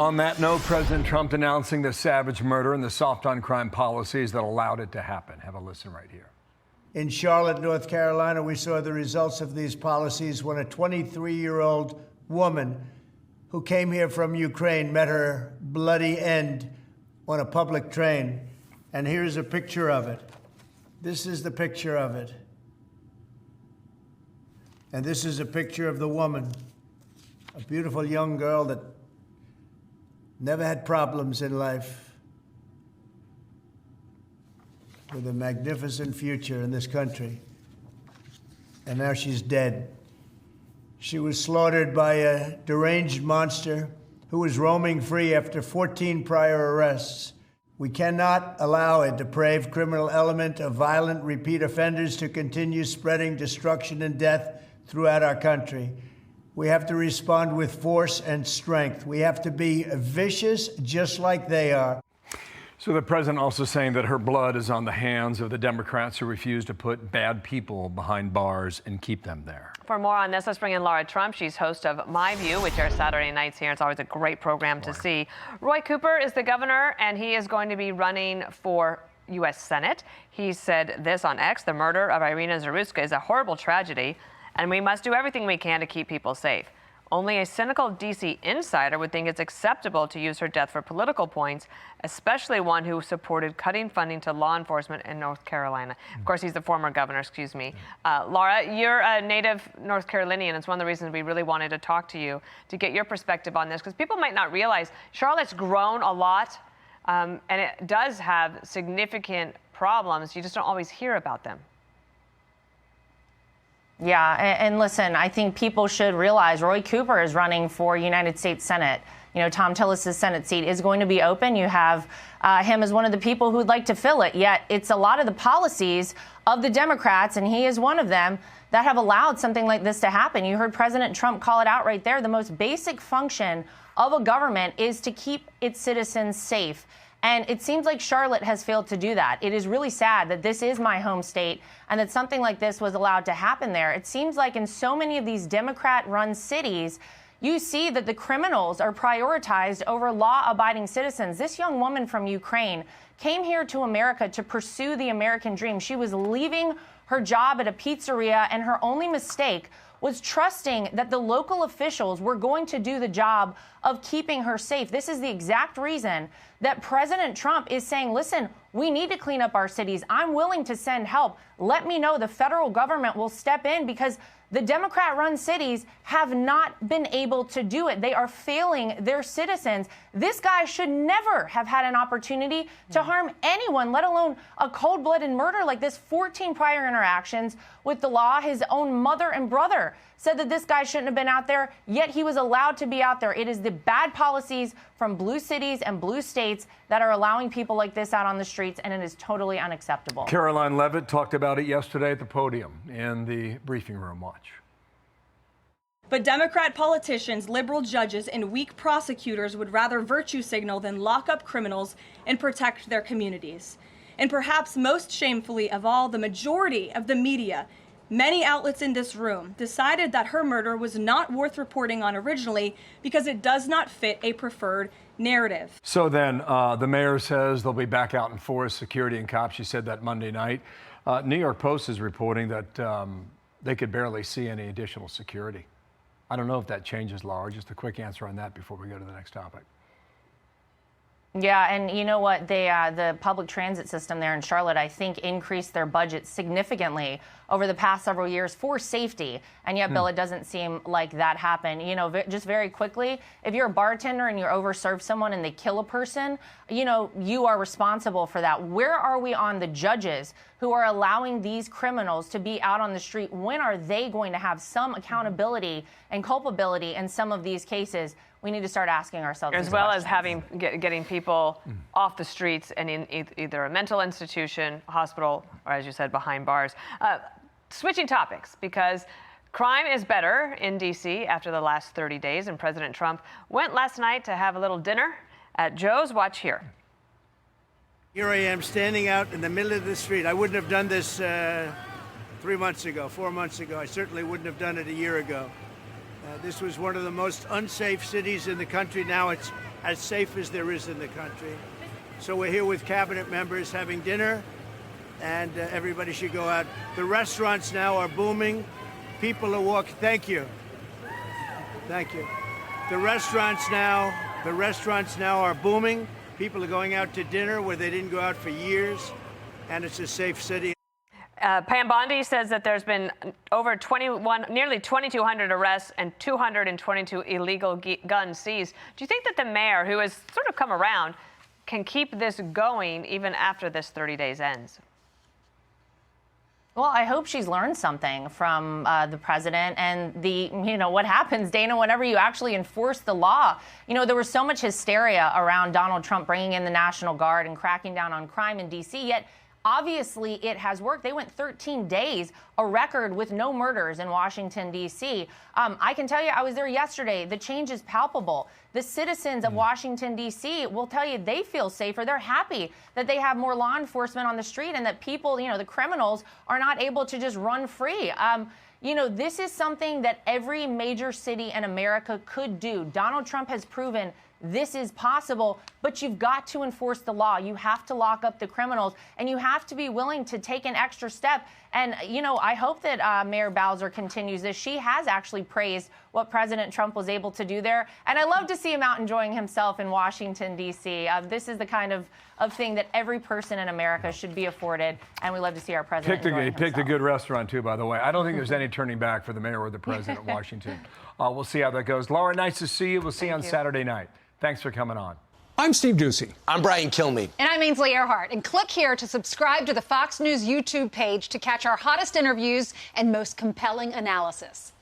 On that note, President Trump announcing the savage murder and the soft on crime policies that allowed it to happen. Have a listen right here. In Charlotte, North Carolina, we saw the results of these policies when a 23-year-old woman who came here from Ukraine met her bloody end on a public train. And here's a picture of it. This is the picture of it. And this is a picture of the woman, a beautiful young girl that never had problems in life, with a magnificent future in this country. And now she's dead. She was slaughtered by a deranged monster who was roaming free after 14 prior arrests. We cannot allow a depraved criminal element of violent repeat offenders to continue spreading destruction and death throughout our country. We have to respond with force and strength. We have to be vicious just like they are. So the president also saying that her blood is on the hands of the Democrats who refuse to put bad people behind bars and keep them there. For more on this, let's bring in Laura Trump. She's host of My View, which airs Saturday nights here. It's always a great program to see. Roy Cooper is the governor, and he is going to be running for U.S. Senate. He said this on X: the murder of Irina Zaruska is a horrible tragedy, and we must do everything we can to keep people safe. Only a cynical D.C. insider would think it's acceptable to use her death for political points, especially one who supported cutting funding to law enforcement in North Carolina. Of course, he's the former governor, excuse me. Laura, you're a native North Carolinian. It's one of the reasons we really wanted to talk to you to get your perspective on this, because people might not realize Charlotte's grown a lot, and it does have significant problems. You just don't always hear about them. Yeah, and listen, I think people should realize Roy Cooper is running for United States Senate. You know, Thom Tillis' Senate seat is going to be open. You have him as one of the people who'd like to fill it. Yet it's a lot of the policies of the Democrats, and he is one of them, that have allowed something like this to happen. You heard President Trump call it out right there. The most basic function of a government is to keep its citizens safe. And it seems like Charlotte has failed to do that. It is really sad that this is my home state and that something like this was allowed to happen there. It seems like in so many of these Democrat-run cities, you see that the criminals are prioritized over law-abiding citizens. This young woman from Ukraine came here to America to pursue the American dream. She was leaving her job at a pizzeria, and her only mistake was trusting that the local officials were going to do the job of keeping her safe. This is the exact reason that President Trump is saying, listen, we need to clean up our cities. I'm willing to send help. Let me know the federal government will step in, because the Democrat-run cities have not been able to do it. They are failing their citizens. This guy should never have had an opportunity to harm anyone, let alone a cold-blooded murder like this. 14 prior interactions with the law. His own mother and brother said that this guy shouldn't have been out there, yet he was allowed to be out there. It is the bad policies from blue cities and blue states that are allowing people like this out on the streets, and it is totally unacceptable. Karoline Leavitt talked about it yesterday at the podium in the briefing room. Watch. But Democrat politicians, liberal judges, and weak prosecutors would rather virtue signal than lock up criminals and protect their communities. And perhaps most shamefully of all, the majority of the media, many outlets in this room, decided that her murder was not worth reporting on originally because it does not fit a preferred narrative. So then the mayor says they'll be back out in force, security and cops. She said that Monday night. New York Post is reporting that they could barely see any additional security. I don't know if that changes, Laura. Just a quick answer on that before we go to the next topic. Yeah, and you know what? The public transit system there in Charlotte, I think, increased their budget significantly over the past several years for safety. And yet, Bill, it doesn't seem like that happened. You know, just very quickly, if you're a bartender and you overserve someone and they kill a person, you know, you are responsible for that. Where are we on the judges who are allowing these criminals to be out on the street? When are they going to have some accountability and culpability in some of these cases? We need to start asking ourselves as well as getting people off the streets and in either a mental institution, hospital, or as you said, behind bars. Switching topics, because crime is better in D.C. after the last 30 days, and President Trump went last night to have a little dinner at Joe's. Watch here. Here I am standing out in the middle of the street. I wouldn't have done this 3 months ago, 4 months ago. I certainly wouldn't have done it a year ago. This was one of the most unsafe cities in the country. Now it's as safe as there is in the country. So we're here with cabinet members having dinner, and everybody should go out. The restaurants now are booming. People are walking. Thank you. Thank you. The restaurants now are booming. People are going out to dinner where they didn't go out for years, and it's a safe city. Pam Bondi says that there's been nearly 2,200 arrests and 222 illegal guns seized. Do you think that the mayor, who has sort of come around, can keep this going even after this 30 days ends? Well, I hope she's learned something from the president and what happens, Dana, whenever you actually enforce the law. There was so much hysteria around Donald Trump bringing in the National Guard and cracking down on crime in D.C., yet obviously it has worked. They went 13 days, a record with no murders in Washington, D.C. I can tell you, I was there yesterday. The change is palpable. The citizens of Washington, D.C. will tell you they feel safer. They're happy that they have more law enforcement on the street and that people, the criminals, are not able to just run free. This is something that every major city in America could do. Donald Trump has proven this is possible, but you've got to enforce the law. You have to lock up the criminals, and you have to be willing to take an extra step. And, I hope that Mayor Bowser continues this. She has actually praised what President Trump was able to do there. And I love to see him out enjoying himself in Washington, D.C. This is the kind of thing that every person in America should be afforded. And we love to see our president enjoying himself. Picked a good restaurant, too, by the way. I don't think there's any turning back for the mayor or the president of Washington. We'll see how that goes. Laura, nice to see you. We'll see you on Saturday night. Thanks for coming on. I'm Steve Doocy. I'm Brian Kilmeade. And I'm Ainsley Earhart. And click here to subscribe to the Fox News YouTube page to catch our hottest interviews and most compelling analysis.